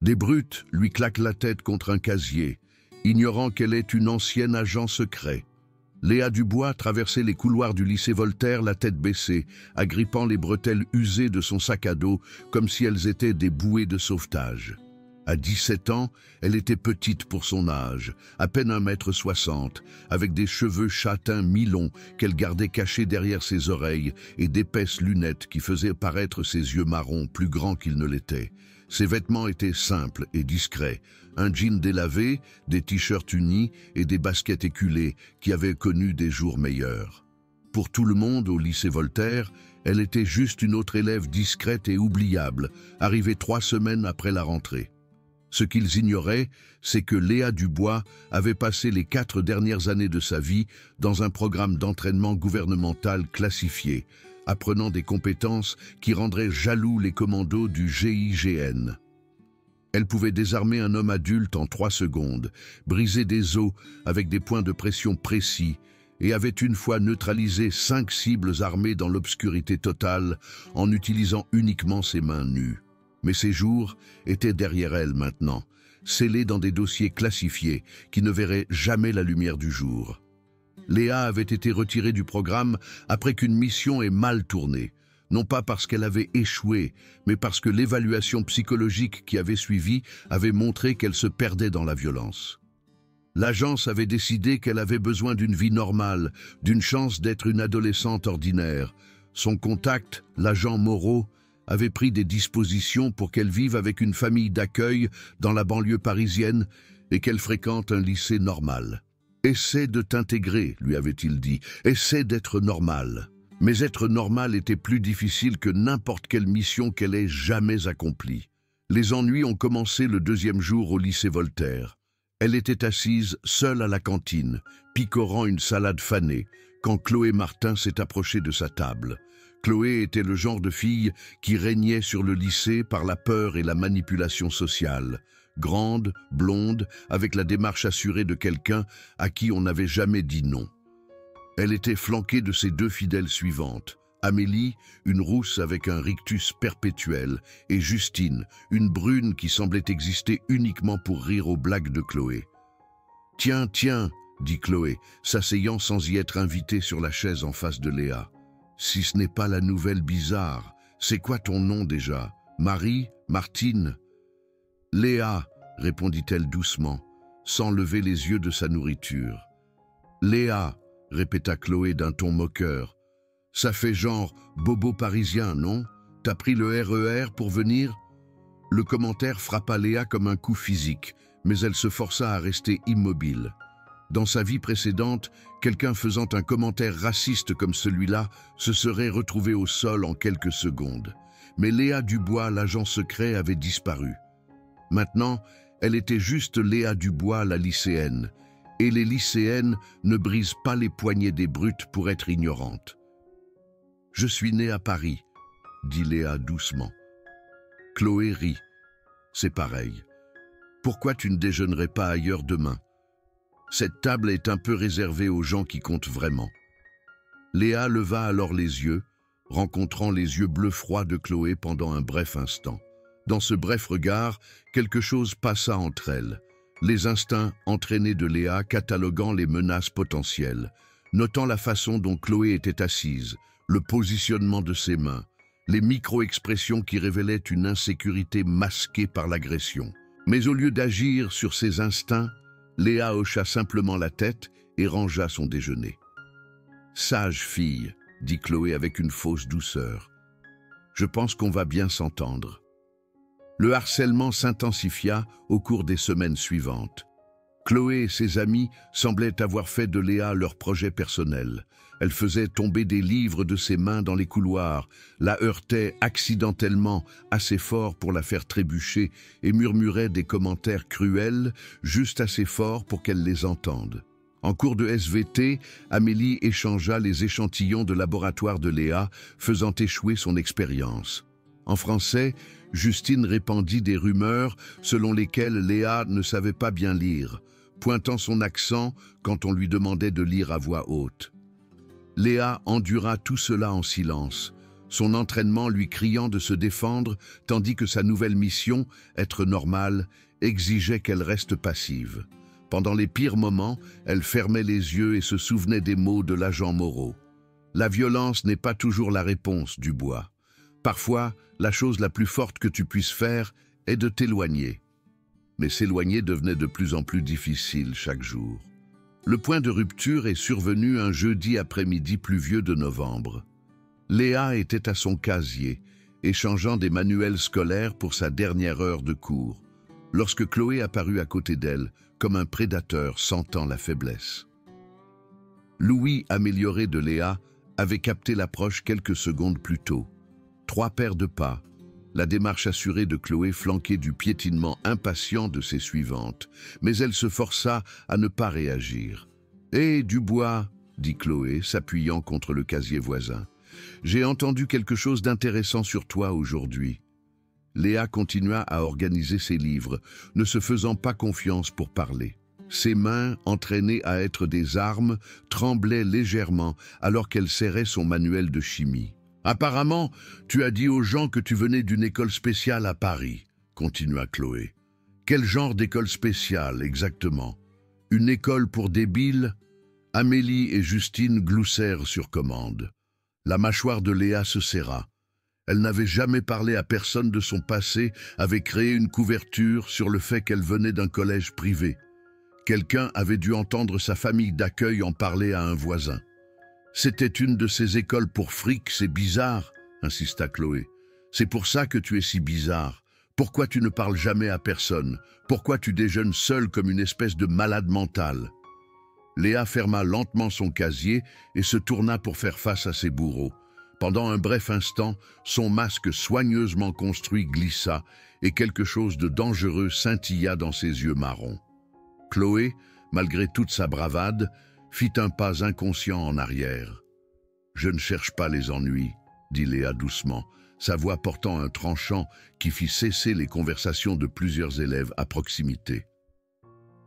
Des brutes lui claquent la tête contre un casier, ignorant qu'elle est une ancienne agent secret. Léa Dubois traversait les couloirs du lycée Voltaire la tête baissée, agrippant les bretelles usées de son sac à dos comme si elles étaient des bouées de sauvetage. À 17 ans, elle était petite pour son âge, à peine 1,60 m, avec des cheveux châtains mi-longs qu'elle gardait cachés derrière ses oreilles et d'épaisses lunettes qui faisaient paraître ses yeux marrons plus grands qu'ils ne l'étaient. Ses vêtements étaient simples et discrets, un jean délavé, des t-shirts unis et des baskets éculées qui avaient connu des jours meilleurs. Pour tout le monde au lycée Voltaire, elle était juste une autre élève discrète et oubliable, arrivée 3 semaines après la rentrée. Ce qu'ils ignoraient, c'est que Léa Dubois avait passé les 4 dernières années de sa vie dans un programme d'entraînement gouvernemental classifié, apprenant des compétences qui rendraient jaloux les commandos du GIGN. Elle pouvait désarmer un homme adulte en 3 secondes, briser des os avec des points de pression précis, et avait une fois neutralisé 5 cibles armées dans l'obscurité totale en utilisant uniquement ses mains nues. Mais ses jours étaient derrière elle maintenant, scellés dans des dossiers classifiés qui ne verraient jamais la lumière du jour. Léa avait été retirée du programme après qu'une mission ait mal tourné, non pas parce qu'elle avait échoué, mais parce que l'évaluation psychologique qui avait suivi avait montré qu'elle se perdait dans la violence. L'agence avait décidé qu'elle avait besoin d'une vie normale, d'une chance d'être une adolescente ordinaire. Son contact, l'agent Moreau, avait pris des dispositions pour qu'elle vive avec une famille d'accueil dans la banlieue parisienne et qu'elle fréquente un lycée normal. « Essaie de t'intégrer », lui avait-il dit, « essaie d'être normal ». Mais être normal était plus difficile que n'importe quelle mission qu'elle ait jamais accomplie. Les ennuis ont commencé le 2e jour au lycée Voltaire. Elle était assise seule à la cantine, picorant une salade fanée, quand Chloé Martin s'est approchée de sa table. Chloé était le genre de fille qui régnait sur le lycée par la peur et la manipulation sociale. Grande, blonde, avec la démarche assurée de quelqu'un à qui on n'avait jamais dit non. Elle était flanquée de ses 2 fidèles suivantes. Amélie, une rousse avec un rictus perpétuel, et Justine, une brune qui semblait exister uniquement pour rire aux blagues de Chloé. « Tiens, tiens », dit Chloé, s'asseyant sans y être invitée sur la chaise en face de Léa. « Si ce n'est pas la nouvelle bizarre, c'est quoi ton nom déjà? Marie? Martine ?» « Léa », répondit-elle doucement, sans lever les yeux de sa nourriture. « Léa », répéta Chloé d'un ton moqueur. « Ça fait genre bobo parisien, non? T'as pris le RER pour venir ?» Le commentaire frappa Léa comme un coup physique, mais elle se força à rester immobile. Dans sa vie précédente, quelqu'un faisant un commentaire raciste comme celui-là se serait retrouvé au sol en quelques secondes. Mais Léa Dubois, l'agent secret, avait disparu. Maintenant, elle était juste Léa Dubois, la lycéenne. Et les lycéennes ne brisent pas les poignets des brutes pour être ignorantes. « Je suis née à Paris », dit Léa doucement. Chloé rit. « C'est pareil. Pourquoi tu ne déjeunerais pas ailleurs demain? Cette table est un peu réservée aux gens qui comptent vraiment. » Léa leva alors les yeux, rencontrant les yeux bleus froids de Chloé pendant un bref instant. Dans ce bref regard, quelque chose passa entre elles. Les instincts entraînés de Léa cataloguant les menaces potentielles, notant la façon dont Chloé était assise, le positionnement de ses mains, les micro-expressions qui révélaient une insécurité masquée par l'agression. Mais au lieu d'agir sur ses instincts, Léa hocha simplement la tête et rangea son déjeuner. « Sage fille », dit Chloé avec une fausse douceur. « Je pense qu'on va bien s'entendre. » Le harcèlement s'intensifia au cours des semaines suivantes. Chloé et ses amis semblaient avoir fait de Léa leur projet personnel. Elle faisait tomber des livres de ses mains dans les couloirs, la heurtait accidentellement assez fort pour la faire trébucher et murmurait des commentaires cruels, juste assez fort pour qu'elle les entende. En cours de SVT, Amélie échangea les échantillons de laboratoire de Léa, faisant échouer son expérience. En français, Justine répandit des rumeurs selon lesquelles Léa ne savait pas bien lire, pointant son accent quand on lui demandait de lire à voix haute. Léa endura tout cela en silence, son entraînement lui criant de se défendre, tandis que sa nouvelle mission, être normale, exigeait qu'elle reste passive. Pendant les pires moments, elle fermait les yeux et se souvenait des mots de l'agent Moreau. La violence n'est pas toujours la réponse, Dubois. Parfois, la chose la plus forte que tu puisses faire est de t'éloigner. Mais s'éloigner devenait de plus en plus difficile chaque jour. Le point de rupture est survenu un jeudi après-midi pluvieux de novembre. Léa était à son casier, échangeant des manuels scolaires pour sa dernière heure de cours, lorsque Chloé apparut à côté d'elle, comme un prédateur sentant la faiblesse. Louis, amélioré de Léa, avait capté l'approche quelques secondes plus tôt. 3 paires de pas, la démarche assurée de Chloé flanquée du piétinement impatient de ses suivantes, mais elle se força à ne pas réagir. « Hé, Dubois !» dit Chloé, s'appuyant contre le casier voisin. « J'ai entendu quelque chose d'intéressant sur toi aujourd'hui. » Léa continua à organiser ses livres, ne se faisant pas confiance pour parler. Ses mains, entraînées à être des armes, tremblaient légèrement alors qu'elle serrait son manuel de chimie. « Apparemment, tu as dit aux gens que tu venais d'une école spéciale à Paris, » continua Chloé. « Quel genre d'école spéciale, exactement? Une école pour débiles ?» Amélie et Justine gloussèrent sur commande. La mâchoire de Léa se serra. Elle n'avait jamais parlé à personne de son passé, avait créé une couverture sur le fait qu'elle venait d'un collège privé. Quelqu'un avait dû entendre sa famille d'accueil en parler à un voisin. « C'était une de ces écoles pour fric, c'est bizarre, » insista Chloé. « C'est pour ça que tu es si bizarre. Pourquoi tu ne parles jamais à personne? Pourquoi tu déjeunes seule comme une espèce de malade mentale ?» Léa ferma lentement son casier et se tourna pour faire face à ses bourreaux. Pendant un bref instant, son masque soigneusement construit glissa et quelque chose de dangereux scintilla dans ses yeux marrons. Chloé, malgré toute sa bravade, fit un pas inconscient en arrière. « Je ne cherche pas les ennuis, » dit Léa doucement, sa voix portant un tranchant qui fit cesser les conversations de plusieurs élèves à proximité.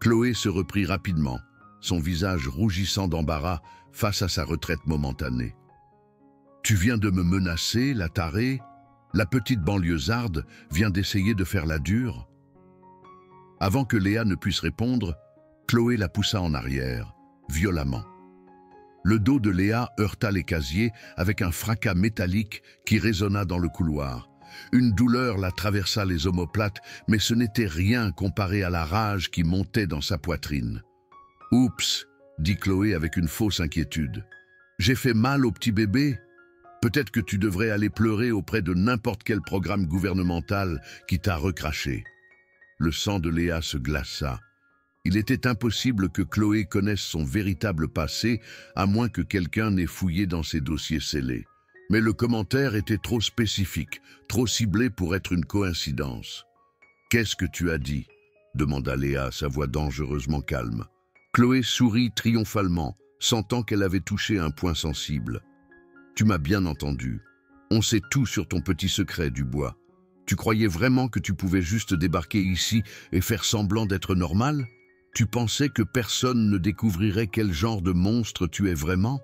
Chloé se reprit rapidement, son visage rougissant d'embarras face à sa retraite momentanée. « Tu viens de me menacer, la tarée? La petite banlieusarde vient d'essayer de faire la dure ?» Avant que Léa ne puisse répondre, Chloé la poussa en arrière, violemment. Le dos de Léa heurta les casiers avec un fracas métallique qui résonna dans le couloir. Une douleur la traversa les omoplates, mais ce n'était rien comparé à la rage qui montait dans sa poitrine. « Oups !» dit Chloé avec une fausse inquiétude. « J'ai fait mal au petit bébé? Peut-être que tu devrais aller pleurer auprès de n'importe quel programme gouvernemental qui t'a recraché. » Le sang de Léa se glaça. Il était impossible que Chloé connaisse son véritable passé, à moins que quelqu'un n'ait fouillé dans ses dossiers scellés. Mais le commentaire était trop spécifique, trop ciblé pour être une coïncidence. « Qu'est-ce que tu as dit ?» demanda Léa, sa voix dangereusement calme. Chloé sourit triomphalement, sentant qu'elle avait touché un point sensible. « Tu m'as bien entendu. On sait tout sur ton petit secret, Dubois. Tu croyais vraiment que tu pouvais juste débarquer ici et faire semblant d'être normal ? Tu pensais que personne ne découvrirait quel genre de monstre tu es vraiment ? »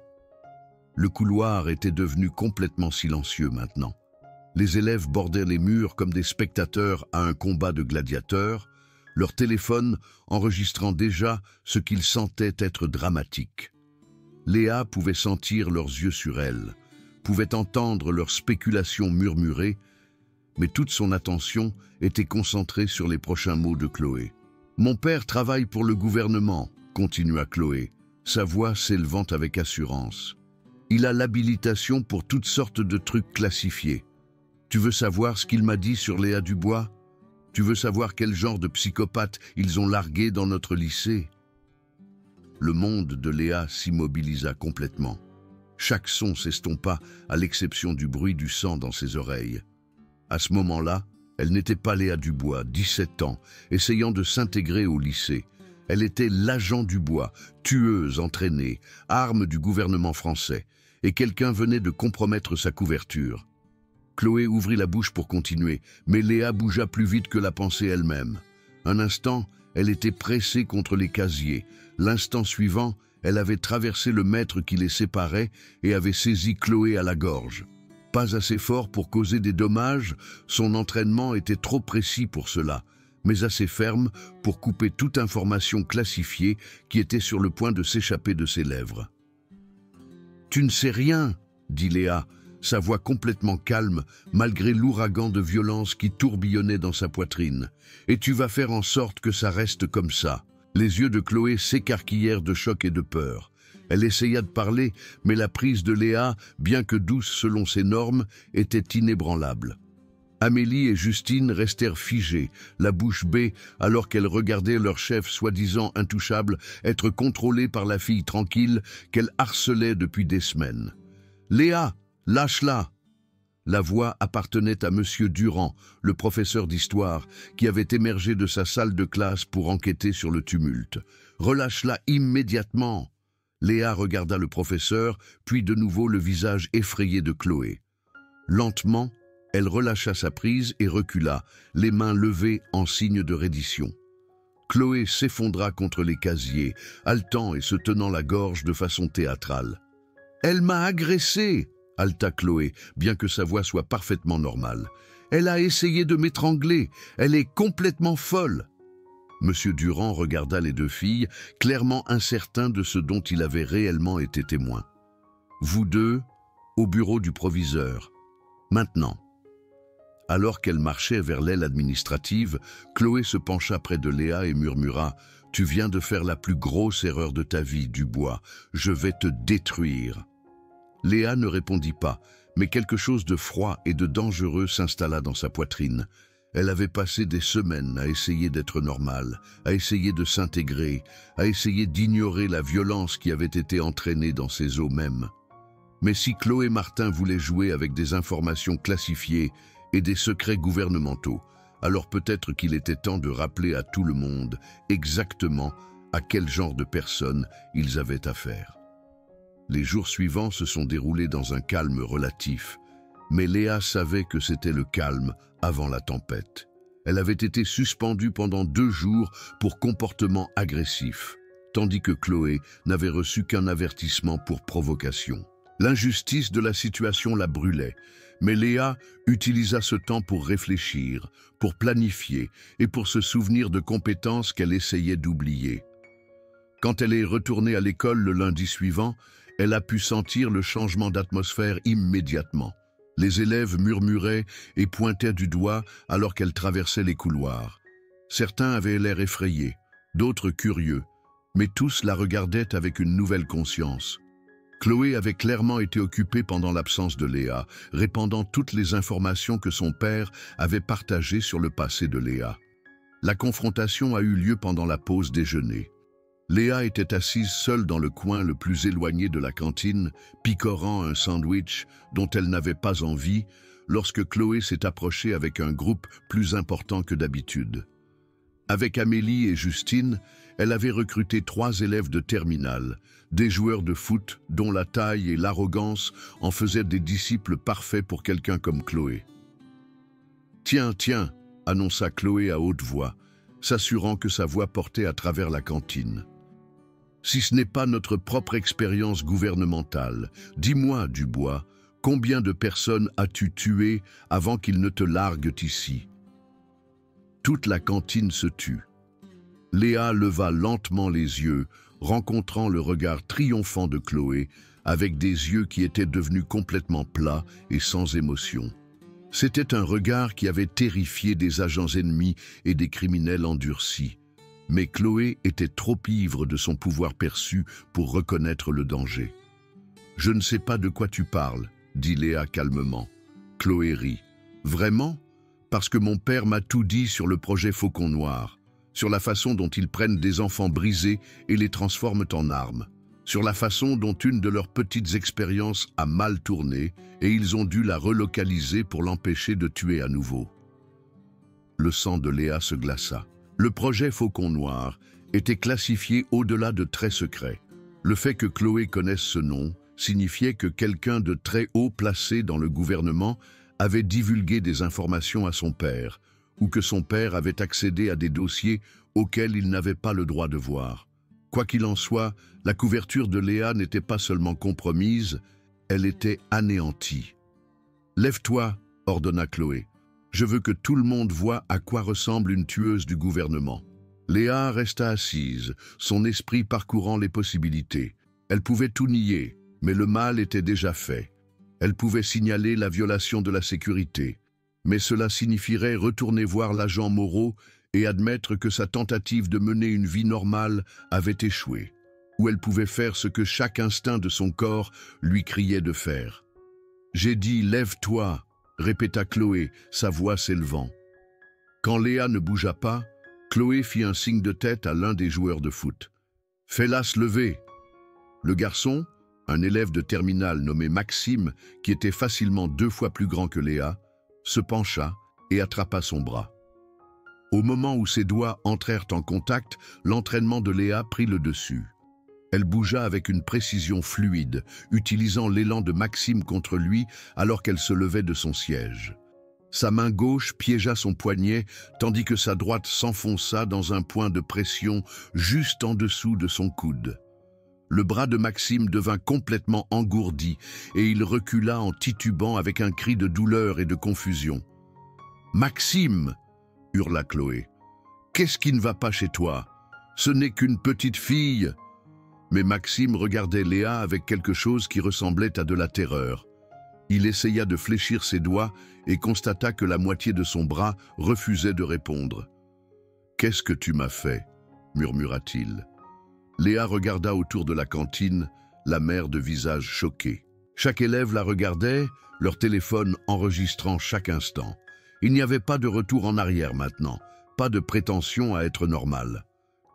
Le couloir était devenu complètement silencieux maintenant. Les élèves bordaient les murs comme des spectateurs à un combat de gladiateurs, leur téléphone enregistrant déjà ce qu'ils sentaient être dramatique. Léa pouvait sentir leurs yeux sur elle, pouvait entendre leurs spéculations murmurées, mais toute son attention était concentrée sur les prochains mots de Chloé. « Mon père travaille pour le gouvernement, » continua Chloé, sa voix s'élevant avec assurance. « Il a l'habilitation pour toutes sortes de trucs classifiés. Tu veux savoir ce qu'il m'a dit sur Léa Dubois? Tu veux savoir quel genre de psychopathe ils ont largué dans notre lycée ?» Le monde de Léa s'immobilisa complètement. Chaque son s'estompa, à l'exception du bruit du sang dans ses oreilles. À ce moment-là, elle n'était pas Léa Dubois, 17 ans, essayant de s'intégrer au lycée. Elle était l'agent Dubois, tueuse entraînée, arme du gouvernement français, et quelqu'un venait de compromettre sa couverture. Chloé ouvrit la bouche pour continuer, mais Léa bougea plus vite que la pensée elle-même. Un instant, elle était pressée contre les casiers. L'instant suivant, elle avait traversé le mètre qui les séparait et avait saisi Chloé à la gorge. Pas assez fort pour causer des dommages, son entraînement était trop précis pour cela, mais assez ferme pour couper toute information classifiée qui était sur le point de s'échapper de ses lèvres. « Tu ne sais rien, » dit Léa, sa voix complètement calme malgré l'ouragan de violence qui tourbillonnait dans sa poitrine. « Et tu vas faire en sorte que ça reste comme ça. » Les yeux de Chloé s'écarquillèrent de choc et de peur. Elle essaya de parler, mais la prise de Léa, bien que douce selon ses normes, était inébranlable. Amélie et Justine restèrent figées, la bouche bée, alors qu'elles regardaient leur chef soi-disant intouchable être contrôlé par la fille tranquille qu'elle harcelait depuis des semaines. « Léa, lâche-la !» La voix appartenait à Monsieur Durand, le professeur d'histoire, qui avait émergé de sa salle de classe pour enquêter sur le tumulte. « Relâche-la immédiatement !» Léa regarda le professeur, puis de nouveau le visage effrayé de Chloé. Lentement, elle relâcha sa prise et recula, les mains levées en signe de reddition. Chloé s'effondra contre les casiers, haletant et se tenant la gorge de façon théâtrale. « Elle m'a agressée !» haleta Chloé, bien que sa voix soit parfaitement normale. « Elle a essayé de m'étrangler, elle est complètement folle !» Monsieur Durand regarda les deux filles, clairement incertain de ce dont il avait réellement été témoin. « Vous deux, au bureau du proviseur. Maintenant. » Alors qu'elle marchait vers l'aile administrative, Chloé se pencha près de Léa et murmura « Tu viens de faire la plus grosse erreur de ta vie, Dubois. Je vais te détruire. » Léa ne répondit pas, mais quelque chose de froid et de dangereux s'installa dans sa poitrine. Elle avait passé des semaines à essayer d'être normale, à essayer de s'intégrer, à essayer d'ignorer la violence qui avait été entraînée dans ses os mêmes. Mais si Chloé Martin voulait jouer avec des informations classifiées et des secrets gouvernementaux, alors peut-être qu'il était temps de rappeler à tout le monde exactement à quel genre de personnes ils avaient affaire. Les jours suivants se sont déroulés dans un calme relatif, mais Léa savait que c'était le calme avant la tempête. Elle avait été suspendue pendant 2 jours pour comportement agressif, tandis que Chloé n'avait reçu qu'un avertissement pour provocation. L'injustice de la situation la brûlait, mais Léa utilisa ce temps pour réfléchir, pour planifier et pour se souvenir de compétences qu'elle essayait d'oublier. Quand elle est retournée à l'école le lundi suivant, elle a pu sentir le changement d'atmosphère immédiatement. Les élèves murmuraient et pointaient du doigt alors qu'elle traversait les couloirs. Certains avaient l'air effrayés, d'autres curieux, mais tous la regardaient avec une nouvelle conscience. Chloé avait clairement été occupée pendant l'absence de Léa, répandant toutes les informations que son père avait partagées sur le passé de Léa. La confrontation a eu lieu pendant la pause déjeuner. Léa était assise seule dans le coin le plus éloigné de la cantine, picorant un sandwich dont elle n'avait pas envie, lorsque Chloé s'est approchée avec un groupe plus important que d'habitude. Avec Amélie et Justine, elle avait recruté 3 élèves de terminale, des joueurs de foot dont la taille et l'arrogance en faisaient des disciples parfaits pour quelqu'un comme Chloé. « Tiens, tiens !» annonça Chloé à haute voix, s'assurant que sa voix portait à travers la cantine. Si ce n'est pas notre propre expérience gouvernementale, dis-moi, Dubois, combien de personnes as-tu tuées avant qu'ils ne te larguent ici? Toute la cantine se tut. Léa leva lentement les yeux, rencontrant le regard triomphant de Chloé, avec des yeux qui étaient devenus complètement plats et sans émotion. C'était un regard qui avait terrifié des agents ennemis et des criminels endurcis. Mais Chloé était trop ivre de son pouvoir perçu pour reconnaître le danger. « Je ne sais pas de quoi tu parles, » dit Léa calmement. Chloé rit. « Vraiment ? Parce que mon père m'a tout dit sur le projet Faucon Noir, sur la façon dont ils prennent des enfants brisés et les transforment en armes, sur la façon dont une de leurs petites expériences a mal tourné et ils ont dû la relocaliser pour l'empêcher de tuer à nouveau. » Le sang de Léa se glaça. Le projet Faucon Noir était classifié au-delà de très secret. Le fait que Chloé connaisse ce nom signifiait que quelqu'un de très haut placé dans le gouvernement avait divulgué des informations à son père, ou que son père avait accédé à des dossiers auxquels il n'avait pas le droit de voir. Quoi qu'il en soit, la couverture de Léa n'était pas seulement compromise, elle était anéantie. Lève-toi, ordonna Chloé. Je veux que tout le monde voie à quoi ressemble une tueuse du gouvernement. Léa resta assise, son esprit parcourant les possibilités. Elle pouvait tout nier, mais le mal était déjà fait. Elle pouvait signaler la violation de la sécurité, mais cela signifierait retourner voir l'agent Moreau et admettre que sa tentative de mener une vie normale avait échoué, ou elle pouvait faire ce que chaque instinct de son corps lui criait de faire. « J'ai dit, lève-toi !» répéta Chloé, sa voix s'élevant. Quand Léa ne bougea pas, Chloé fit un signe de tête à l'un des joueurs de foot. « Fais-la se lever !» Le garçon, un élève de terminale nommé Maxime, qui était facilement 2 fois plus grand que Léa, se pencha et attrapa son bras. Au moment où ses doigts entrèrent en contact, l'entraînement de Léa prit le dessus. Elle bougea avec une précision fluide, utilisant l'élan de Maxime contre lui alors qu'elle se levait de son siège. Sa main gauche piégea son poignet, tandis que sa droite s'enfonça dans un point de pression juste en dessous de son coude. Le bras de Maxime devint complètement engourdi et il recula en titubant avec un cri de douleur et de confusion. « Maxime !» hurla Chloé. « Qu'est-ce qui ne va pas chez toi? Ce n'est qu'une petite fille !» Mais Maxime regardait Léa avec quelque chose qui ressemblait à de la terreur. Il essaya de fléchir ses doigts et constata que la moitié de son bras refusait de répondre. « Qu'est-ce que tu m'as fait ?» murmura-t-il. Léa regarda autour de la cantine, la mère de visage choqué. Chaque élève la regardait, leur téléphone enregistrant chaque instant. Il n'y avait pas de retour en arrière maintenant, pas de prétention à être normal.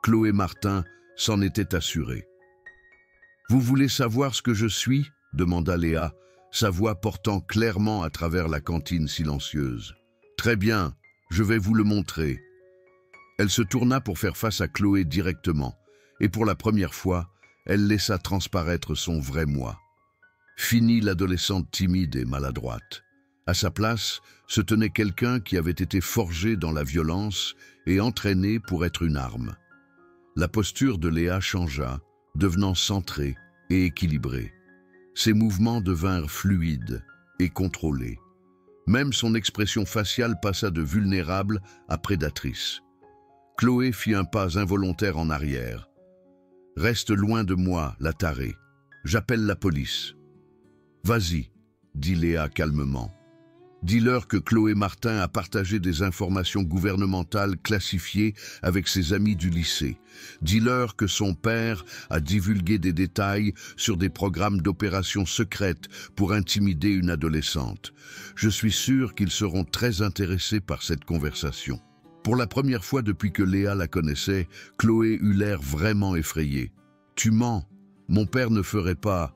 Chloé Martin s'en était assurée. « Vous voulez savoir ce que je suis ?» demanda Léa, sa voix portant clairement à travers la cantine silencieuse. « Très bien, je vais vous le montrer. » Elle se tourna pour faire face à Chloé directement, et pour la première fois, elle laissa transparaître son vrai moi. Fini l'adolescente timide et maladroite. À sa place, se tenait quelqu'un qui avait été forgé dans la violence et entraîné pour être une arme. La posture de Léa changea, devenant centrée et équilibrée. Ses mouvements devinrent fluides et contrôlés. Même son expression faciale passa de vulnérable à prédatrice. Chloé fit un pas involontaire en arrière. « Reste loin de moi, la tarée. J'appelle la police. »« Vas-y, » dit Léa calmement. « Dis-leur que Chloé Martin a partagé des informations gouvernementales classifiées avec ses amis du lycée. Dis-leur que son père a divulgué des détails sur des programmes d'opérations secrètes pour intimider une adolescente. Je suis sûr qu'ils seront très intéressés par cette conversation. » Pour la première fois depuis que Léa la connaissait, Chloé eut l'air vraiment effrayée. « Tu mens, mon père ne ferait pas.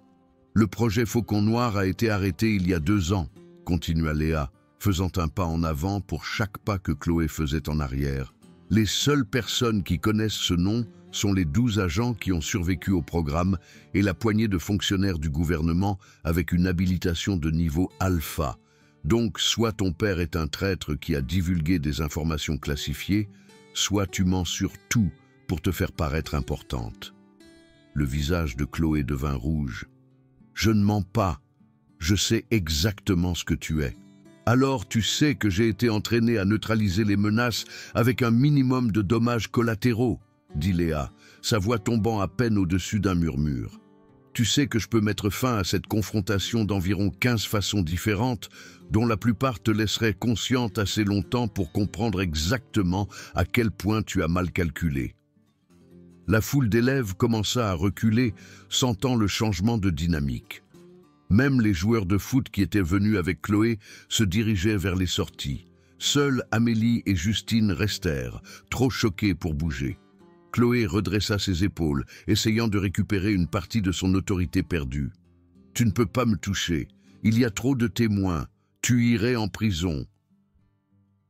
Le projet Faucon Noir a été arrêté il y a 2 ans. » continua Léa, faisant un pas en avant pour chaque pas que Chloé faisait en arrière. Les seules personnes qui connaissent ce nom sont les 12 agents qui ont survécu au programme et la poignée de fonctionnaires du gouvernement avec une habilitation de niveau alpha. Donc, soit ton père est un traître qui a divulgué des informations classifiées, soit tu mens sur tout pour te faire paraître importante. Le visage de Chloé devint rouge. « Je ne mens pas. Je sais exactement ce que tu es. Alors tu sais que j'ai été entraîné à neutraliser les menaces avec un minimum de dommages collatéraux, dit Léa, sa voix tombant à peine au-dessus d'un murmure. Tu sais que je peux mettre fin à cette confrontation d'environ 15 façons différentes, dont la plupart te laisseraient consciente assez longtemps pour comprendre exactement à quel point tu as mal calculé. » La foule d'élèves commença à reculer, sentant le changement de dynamique. Même les joueurs de foot qui étaient venus avec Chloé se dirigeaient vers les sorties. Seules Amélie et Justine restèrent, trop choquées pour bouger. Chloé redressa ses épaules, essayant de récupérer une partie de son autorité perdue. « Tu ne peux pas me toucher. Il y a trop de témoins. Tu irais en prison. »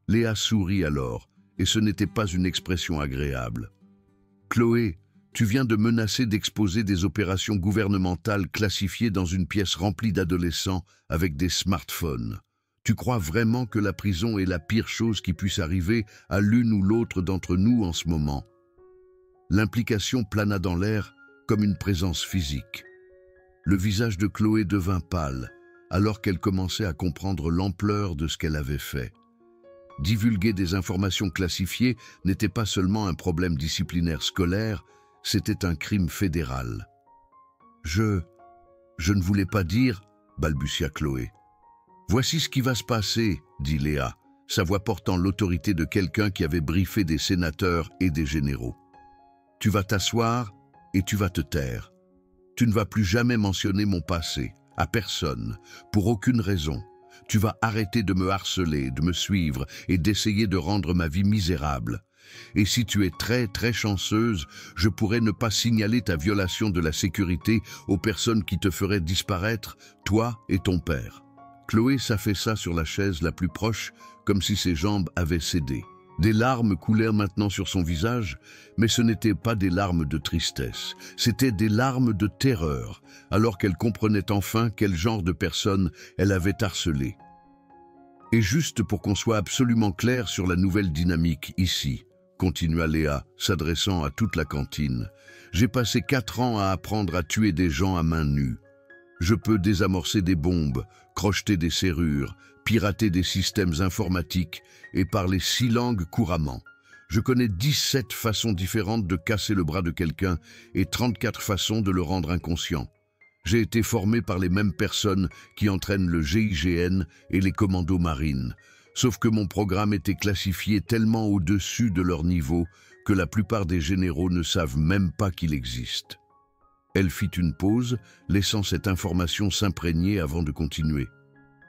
Léa sourit alors, et ce n'était pas une expression agréable. « Chloé, tu viens de menacer d'exposer des opérations gouvernementales classifiées dans une pièce remplie d'adolescents avec des smartphones. Tu crois vraiment que la prison est la pire chose qui puisse arriver à l'une ou l'autre d'entre nous en ce moment ?» L'implication plana dans l'air comme une présence physique. Le visage de Chloé devint pâle, alors qu'elle commençait à comprendre l'ampleur de ce qu'elle avait fait. Divulguer des informations classifiées n'était pas seulement un problème disciplinaire scolaire, c'était un crime fédéral. Je ne voulais pas dire, balbutia Chloé. Voici ce qui va se passer, dit Léa, sa voix portant l'autorité de quelqu'un qui avait briefé des sénateurs et des généraux. Tu vas t'asseoir et tu vas te taire. Tu ne vas plus jamais mentionner mon passé, à personne, pour aucune raison. Tu vas arrêter de me harceler, de me suivre et d'essayer de rendre ma vie misérable. Et si tu es très très chanceuse, je pourrais ne pas signaler ta violation de la sécurité aux personnes qui te feraient disparaître, toi et ton père. Chloé s'affaissa sur la chaise la plus proche, comme si ses jambes avaient cédé. Des larmes coulèrent maintenant sur son visage, mais ce n'étaient pas des larmes de tristesse, c'étaient des larmes de terreur, alors qu'elle comprenait enfin quel genre de personne elle avait harcelé. Et juste pour qu'on soit absolument clair sur la nouvelle dynamique ici, continua Léa, s'adressant à toute la cantine, j'ai passé 4 ans à apprendre à tuer des gens à main nue. Je peux désamorcer des bombes, crocheter des serrures, pirater des systèmes informatiques et parler 6 langues couramment. Je connais 17 façons différentes de casser le bras de quelqu'un et 34 façons de le rendre inconscient. J'ai été formé par les mêmes personnes qui entraînent le GIGN et les commandos marines, sauf que mon programme était classifié tellement au-dessus de leur niveau que la plupart des généraux ne savent même pas qu'il existe. Elle fit une pause, laissant cette information s'imprégner avant de continuer.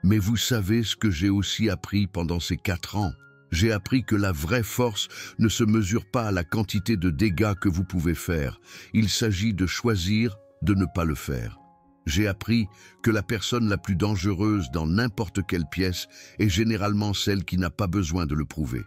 Mais vous savez ce que j'ai aussi appris pendant ces 4 ans. J'ai appris que la vraie force ne se mesure pas à la quantité de dégâts que vous pouvez faire. Il s'agit de choisir de ne pas le faire. J'ai appris que la personne la plus dangereuse dans n'importe quelle pièce est généralement celle qui n'a pas besoin de le prouver.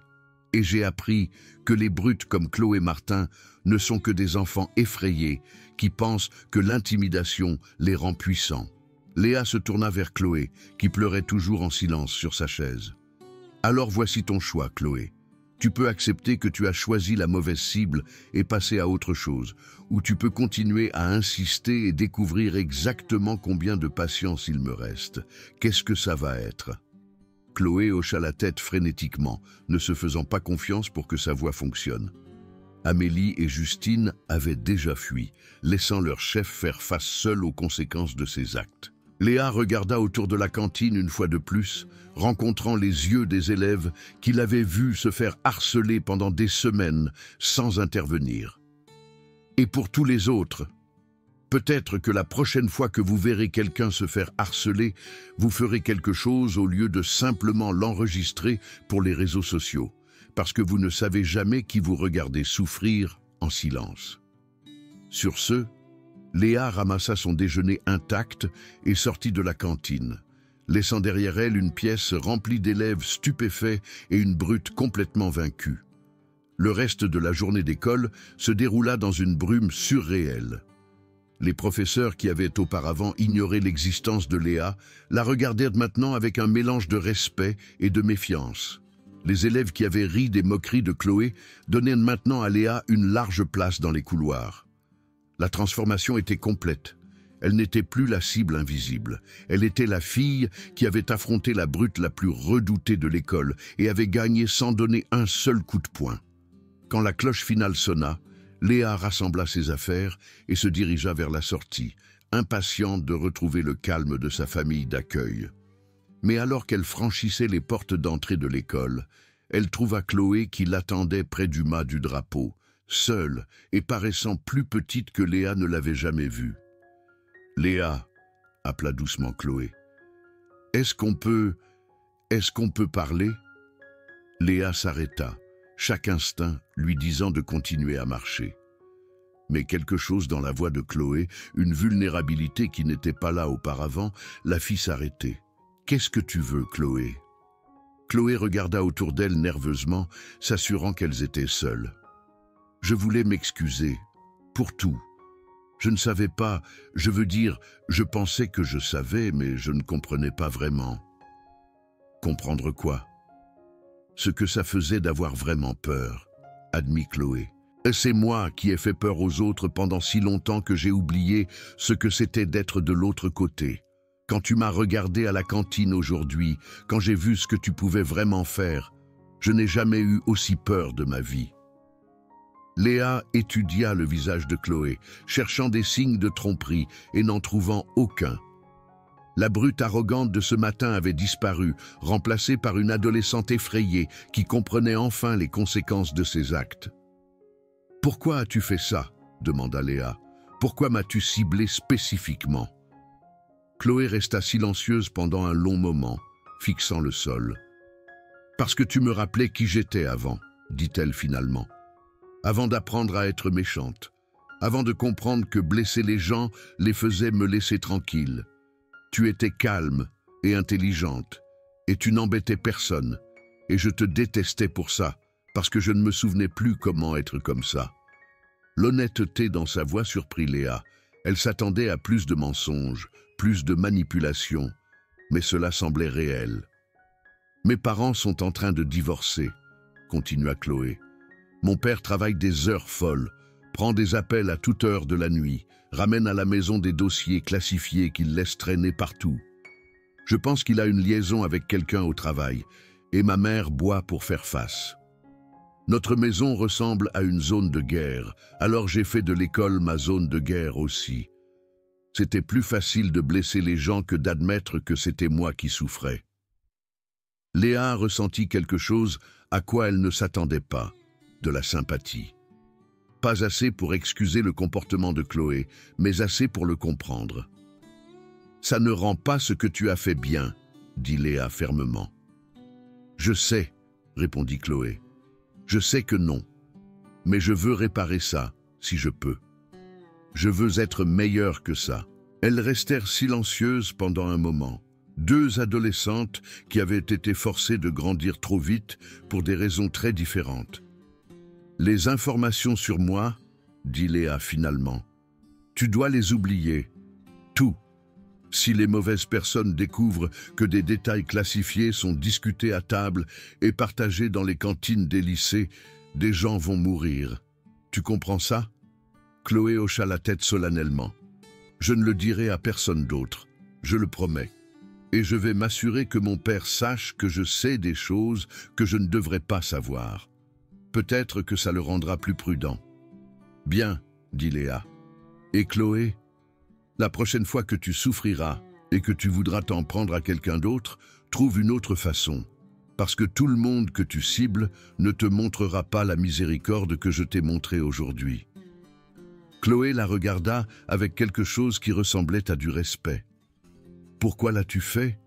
Et j'ai appris que les brutes comme Chloé Martin ne sont que des enfants effrayés qui pensent que l'intimidation les rend puissants. Léa se tourna vers Chloé, qui pleurait toujours en silence sur sa chaise. « Alors voici ton choix, Chloé. Tu peux accepter que tu as choisi la mauvaise cible et passer à autre chose, ou tu peux continuer à insister et découvrir exactement combien de patience il me reste. Qu'est-ce que ça va être ?» Chloé hocha la tête frénétiquement, ne se faisant pas confiance pour que sa voix fonctionne. Amélie et Justine avaient déjà fui, laissant leur chef faire face seul aux conséquences de ses actes. Léa regarda autour de la cantine une fois de plus, rencontrant les yeux des élèves qui l'avaient vu se faire harceler pendant des semaines sans intervenir. Et pour tous les autres, peut-être que la prochaine fois que vous verrez quelqu'un se faire harceler, vous ferez quelque chose au lieu de simplement l'enregistrer pour les réseaux sociaux, parce que vous ne savez jamais qui vous regardez souffrir en silence. Sur ce, Léa ramassa son déjeuner intact et sortit de la cantine, laissant derrière elle une pièce remplie d'élèves stupéfaits et une brute complètement vaincue. Le reste de la journée d'école se déroula dans une brume surréelle. Les professeurs qui avaient auparavant ignoré l'existence de Léa la regardèrent maintenant avec un mélange de respect et de méfiance. Les élèves qui avaient ri des moqueries de Chloé donnaient maintenant à Léa une large place dans les couloirs. La transformation était complète. Elle n'était plus la cible invisible. Elle était la fille qui avait affronté la brute la plus redoutée de l'école et avait gagné sans donner un seul coup de poing. Quand la cloche finale sonna, Léa rassembla ses affaires et se dirigea vers la sortie, impatiente de retrouver le calme de sa famille d'accueil. Mais alors qu'elle franchissait les portes d'entrée de l'école, elle trouva Chloé qui l'attendait près du mât du drapeau, seule et paraissant plus petite que Léa ne l'avait jamais vue. « Léa » appela doucement Chloé. « Est-ce qu'on peut parler ?» Léa s'arrêta, chaque instinct lui disant de continuer à marcher. Mais quelque chose dans la voix de Chloé, une vulnérabilité qui n'était pas là auparavant, la fit s'arrêter. « Qu'est-ce que tu veux, Chloé ?» Chloé regarda autour d'elle nerveusement, s'assurant qu'elles étaient seules. « Je voulais m'excuser, pour tout. Je ne savais pas, je veux dire, je pensais que je savais, mais je ne comprenais pas vraiment. » Comprendre quoi? Ce que ça faisait d'avoir vraiment peur, admit Chloé. C'est moi qui ai fait peur aux autres pendant si longtemps que j'ai oublié ce que c'était d'être de l'autre côté. Quand tu m'as regardé à la cantine aujourd'hui, quand j'ai vu ce que tu pouvais vraiment faire, je n'ai jamais eu aussi peur de ma vie. » Léa étudia le visage de Chloé, cherchant des signes de tromperie et n'en trouvant aucun. La brute arrogante de ce matin avait disparu, remplacée par une adolescente effrayée qui comprenait enfin les conséquences de ses actes. « Pourquoi as-tu fait ça ?» demanda Léa. « Pourquoi m'as-tu ciblé spécifiquement ?» Chloé resta silencieuse pendant un long moment, fixant le sol. « Parce que tu me rappelais qui j'étais avant, » dit-elle finalement. « Avant d'apprendre à être méchante, avant de comprendre que blesser les gens les faisait me laisser tranquille. Tu étais calme et intelligente, et tu n'embêtais personne, et je te détestais pour ça, parce que je ne me souvenais plus comment être comme ça. » L'honnêteté dans sa voix surprit Léa. Elle s'attendait à plus de mensonges, plus de manipulations, mais cela semblait réel. « Mes parents sont en train de divorcer, » continua Chloé. « Mon père travaille des heures folles, prend des appels à toute heure de la nuit, ramène à la maison des dossiers classifiés qu'il laisse traîner partout. Je pense qu'il a une liaison avec quelqu'un au travail, et ma mère boit pour faire face. Notre maison ressemble à une zone de guerre, alors j'ai fait de l'école ma zone de guerre aussi. C'était plus facile de blesser les gens que d'admettre que c'était moi qui souffrais. » Léa ressentit quelque chose à quoi elle ne s'attendait pas, de la sympathie. Pas assez pour excuser le comportement de Chloé, mais assez pour le comprendre. « Ça ne rend pas ce que tu as fait bien, » dit Léa fermement. « Je sais, » répondit Chloé. « Je sais que non, mais je veux réparer ça, si je peux. Je veux être meilleure que ça. » Elles restèrent silencieuses pendant un moment. Deux adolescentes qui avaient été forcées de grandir trop vite pour des raisons très différentes. « Les informations sur moi, » dit Léa finalement, « tu dois les oublier. Tout. Si les mauvaises personnes découvrent que des détails classifiés sont discutés à table et partagés dans les cantines des lycées, des gens vont mourir. Tu comprends ça ?» Chloé hocha la tête solennellement. « Je ne le dirai à personne d'autre, je le promets. Et je vais m'assurer que mon père sache que je sais des choses que je ne devrais pas savoir. Peut-être que ça le rendra plus prudent. »« Bien, » dit Léa. « Et Chloé, la prochaine fois que tu souffriras et que tu voudras t'en prendre à quelqu'un d'autre, trouve une autre façon. Parce que tout le monde que tu cibles ne te montrera pas la miséricorde que je t'ai montrée aujourd'hui. » Chloé la regarda avec quelque chose qui ressemblait à du respect. « Pourquoi l'as-tu fait ?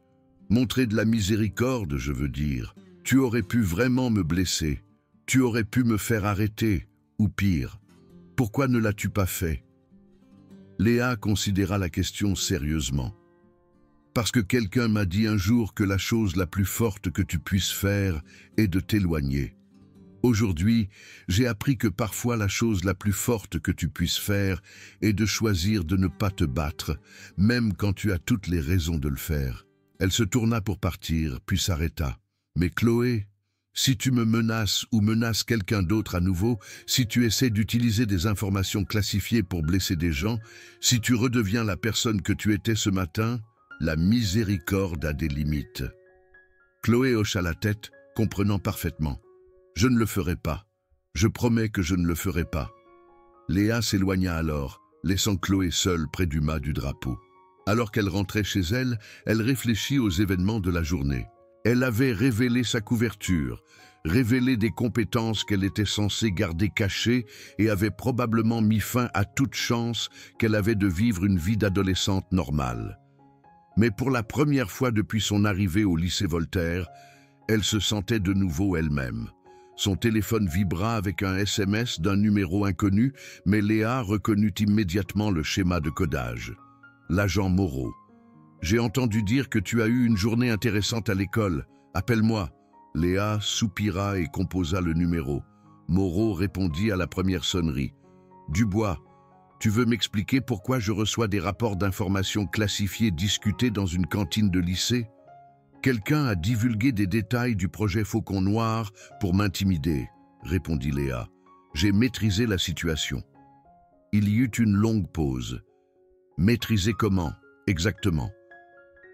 Montrer de la miséricorde, je veux dire. Tu aurais pu vraiment me blesser. Tu aurais pu me faire arrêter, ou pire. Pourquoi ne l'as-tu pas fait ?» Léa considéra la question sérieusement. « Parce que quelqu'un m'a dit un jour que la chose la plus forte que tu puisses faire est de t'éloigner. Aujourd'hui, j'ai appris que parfois la chose la plus forte que tu puisses faire est de choisir de ne pas te battre, même quand tu as toutes les raisons de le faire. » Elle se tourna pour partir, puis s'arrêta. « Mais Chloé, si tu me menaces ou menaces quelqu'un d'autre à nouveau, si tu essaies d'utiliser des informations classifiées pour blesser des gens, si tu redeviens la personne que tu étais ce matin, la miséricorde a des limites. » Chloé hocha la tête, comprenant parfaitement. « Je ne le ferai pas. Je promets que je ne le ferai pas. » Léa s'éloigna alors, laissant Chloé seule près du mât du drapeau. Alors qu'elle rentrait chez elle, elle réfléchit aux événements de la journée. Elle avait révélé sa couverture, révélé des compétences qu'elle était censée garder cachées et avait probablement mis fin à toute chance qu'elle avait de vivre une vie d'adolescente normale. Mais pour la première fois depuis son arrivée au lycée Voltaire, elle se sentait de nouveau elle-même. Son téléphone vibra avec un SMS d'un numéro inconnu, mais Léa reconnut immédiatement le schéma de codage. L'agent Moreau. « J'ai entendu dire que tu as eu une journée intéressante à l'école. Appelle-moi. » Léa soupira et composa le numéro. Moreau répondit à la première sonnerie. « Dubois, tu veux m'expliquer pourquoi je reçois des rapports d'informations classifiés discutés dans une cantine de lycée ? Quelqu'un a divulgué des détails du projet Faucon Noir pour m'intimider, » répondit Léa. « J'ai maîtrisé la situation. » Il y eut une longue pause. « Maîtriser comment, exactement ?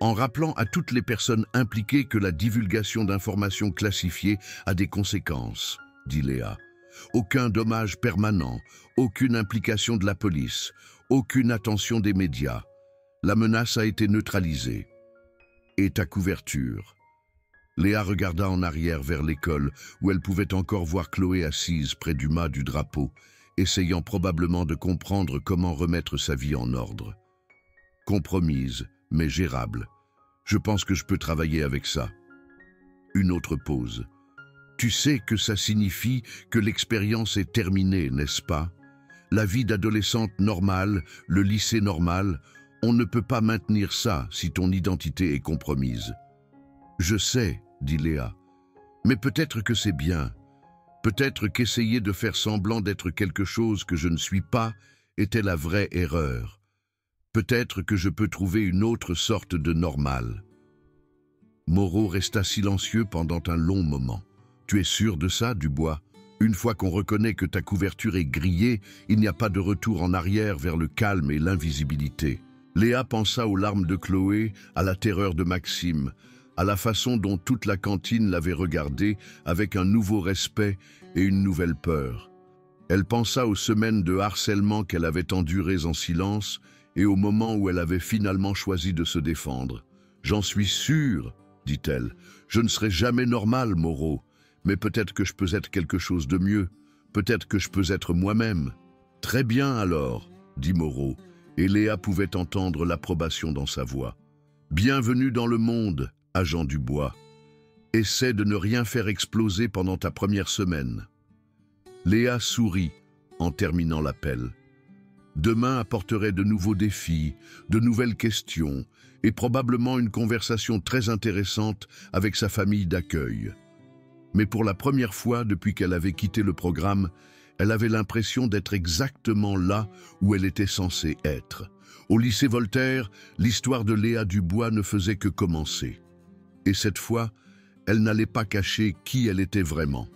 en rappelant à toutes les personnes impliquées que la divulgation d'informations classifiées a des conséquences, dit Léa. Aucun dommage permanent, aucune implication de la police, aucune attention des médias. La menace a été neutralisée. Et ta couverture? Léa regarda en arrière vers l'école, où elle pouvait encore voir Chloé assise près du mât du drapeau, essayant probablement de comprendre comment remettre sa vie en ordre. Compromise, mais gérable. Je pense que je peux travailler avec ça. Une autre pause. Tu sais que ça signifie que l'expérience est terminée, n'est-ce pas? La vie d'adolescente normale, le lycée normal, on ne peut pas maintenir ça si ton identité est compromise. Je sais, dit Léa, mais peut-être que c'est bien. Peut-être qu'essayer de faire semblant d'être quelque chose que je ne suis pas était la vraie erreur. Peut-être que je peux trouver une autre sorte de normal. Moreau resta silencieux pendant un long moment. Tu es sûr de ça, Dubois? Une fois qu'on reconnaît que ta couverture est grillée, il n'y a pas de retour en arrière vers le calme et l'invisibilité. Léa pensa aux larmes de Chloé, à la terreur de Maxime, à la façon dont toute la cantine l'avait regardée avec un nouveau respect et une nouvelle peur. Elle pensa aux semaines de harcèlement qu'elle avait endurées en silence et au moment où elle avait finalement choisi de se défendre. « J'en suis sûre, dit-elle. Je ne serai jamais normale, Moreau, mais peut-être que je peux être quelque chose de mieux. Peut-être que je peux être moi-même. »« Très bien alors, dit Moreau, et Léa pouvait entendre l'approbation dans sa voix. « Bienvenue dans le monde, agent Dubois. Essaie de ne rien faire exploser pendant ta première semaine. » Léa sourit en terminant l'appel. Demain apporterait de nouveaux défis, de nouvelles questions et probablement une conversation très intéressante avec sa famille d'accueil. Mais pour la première fois depuis qu'elle avait quitté le programme, elle avait l'impression d'être exactement là où elle était censée être. Au lycée Voltaire, l'histoire de Léa Dubois ne faisait que commencer. Et cette fois, elle n'allait pas cacher qui elle était vraiment.